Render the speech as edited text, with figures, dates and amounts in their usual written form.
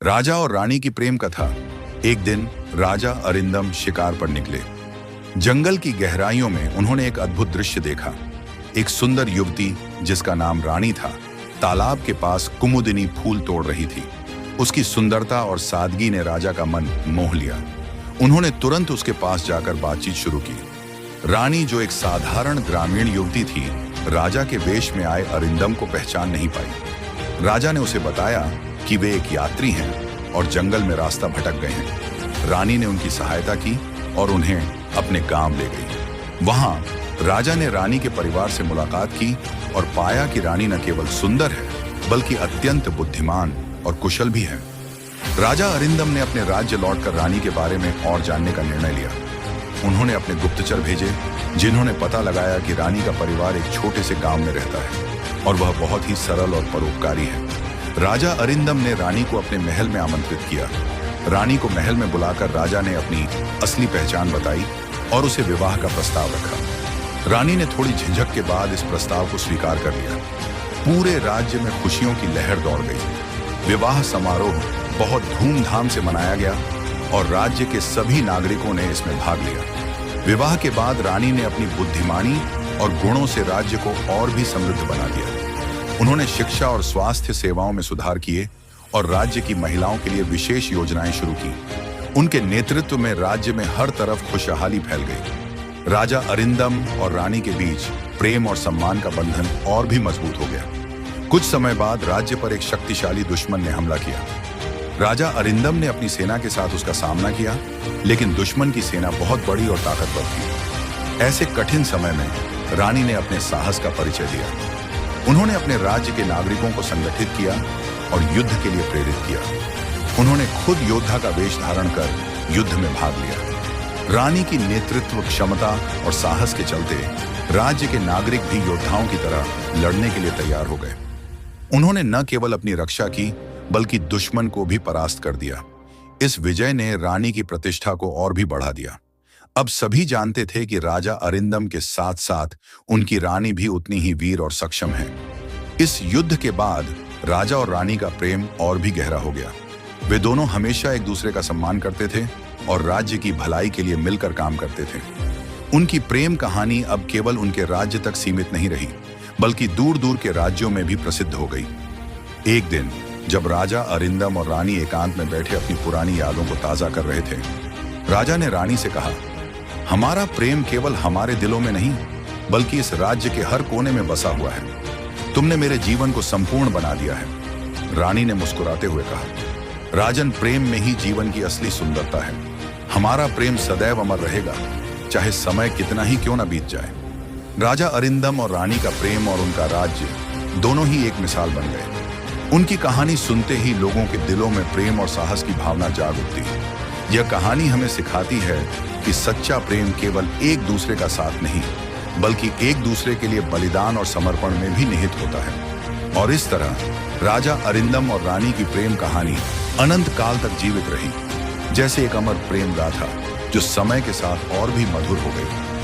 राजा और रानी की प्रेम कथा। एक दिन राजा अरिंदम शिकार पर निकले। जंगल की गहराइयों में उन्होंने एक अद्भुत दृश्य देखा। एक सुंदर युवती जिसका नाम रानी था, तालाब के पास कुमुदिनी फूल तोड़ रही थी। उसकी सुंदरता और सादगी ने राजा का मन मोह लिया। उन्होंने तुरंत उसके पास जाकर बातचीत शुरू की। रानी, जो एक साधारण ग्रामीण युवती थी, राजा के वेश में आए अरिंदम को पहचान नहीं पाई। राजा ने उसे बताया कि वे एक यात्री हैं और जंगल में रास्ता भटक गए हैं। रानी ने उनकी सहायता की और उन्हें अपने गांव ले गई। वहां राजा ने रानी के परिवार से मुलाकात की और पाया कि रानी न केवल सुंदर है बल्कि अत्यंत बुद्धिमान और कुशल भी है। राजा अरिंदम ने अपने राज्य लौटकर रानी के बारे में और जानने का निर्णय लिया। उन्होंने अपने गुप्तचर भेजे, जिन्होंने पता लगाया कि रानी का परिवार एक छोटे से गांव में रहता है और वह बहुत ही सरल और परोपकारी है। राजा अरिंदम ने रानी को अपने महल में आमंत्रित किया। रानी को महल में बुलाकर राजा ने अपनी असली पहचान बताई और उसे विवाह का प्रस्ताव रखा। रानी ने थोड़ी झिझक के बाद इस प्रस्ताव को स्वीकार कर लिया। पूरे राज्य में खुशियों की लहर दौड़ गई। विवाह समारोह बहुत धूमधाम से मनाया गया और राज्य के सभी नागरिकों ने इसमें भाग लिया। विवाह के बाद रानी ने अपनी बुद्धिमानी और गुणों से राज्य को और भी समृद्ध बना दिया। उन्होंने शिक्षा और स्वास्थ्य सेवाओं में सुधार किए और राज्य की महिलाओं के लिए विशेष योजनाएं शुरू की। उनके नेतृत्व में राज्य में हर तरफ खुशहाली फैल गई। राजा अरिंदम और रानी के बीच प्रेम और सम्मान का बंधन और भी मजबूत हो गया। कुछ समय बाद राज्य पर एक शक्तिशाली दुश्मन ने हमला किया। राजा अरिंदम ने अपनी सेना के साथ उसका सामना किया, लेकिन दुश्मन की सेना बहुत बड़ी और ताकतवर थी। ऐसे कठिन समय में रानी ने अपने साहस का परिचय दिया। उन्होंने अपने राज्य के नागरिकों को संगठित किया और युद्ध के लिए प्रेरित किया। उन्होंने खुद योद्धा का वेश धारण कर युद्ध में भाग लिया। रानी की नेतृत्व क्षमता और साहस के चलते राज्य के नागरिक भी योद्धाओं की तरह लड़ने के लिए तैयार हो गए। उन्होंने न केवल अपनी रक्षा की बल्कि दुश्मन को भी परास्त कर दिया। इस विजय ने रानी की प्रतिष्ठा को और भी बढ़ा दिया। अब सभी जानते थे कि राजा अरिंदम के साथ साथ उनकी रानी भी उतनी ही वीर और सक्षम है। इस युद्ध के बाद राजा और रानी का प्रेम और भी गहरा हो गया। वे दोनों हमेशा एक दूसरे का सम्मान करते थे और राज्य की भलाई के लिए मिलकर काम करते थे। उनकी प्रेम कहानी अब केवल उनके राज्य तक सीमित नहीं रही, बल्कि दूर दूर के राज्यों में भी प्रसिद्ध हो गई। एक दिन जब राजा अरिंदम और रानी एकांत में बैठे अपनी पुरानी यादों को ताजा कर रहे थे, राजा ने रानी से कहा, हमारा प्रेम केवल हमारे दिलों में नहीं बल्कि इस राज्य के हर कोने में बसा हुआ है। तुमने मेरे जीवन को संपूर्ण बना दिया है। रानी ने मुस्कुराते हुए कहा, राजन, प्रेम में ही जीवन की असली सुंदरता है। हमारा प्रेम सदैव अमर रहेगा, चाहे समय कितना ही क्यों न बीत जाए। राजा अरिंदम और रानी का प्रेम और उनका राज्य दोनों ही एक मिसाल बन गए। उनकी कहानी सुनते ही लोगों के दिलों में प्रेम और साहस की भावना जाग उठती। यह कहानी हमें सिखाती है कि सच्चा प्रेम केवल एक दूसरे का साथ नहीं बल्कि एक दूसरे के लिए बलिदान और समर्पण में भी निहित होता है। और इस तरह राजा अरिंदम और रानी की प्रेम कहानी अनंत काल तक जीवित रही, जैसे एक अमर प्रेम गाथा जो समय के साथ और भी मधुर हो गई।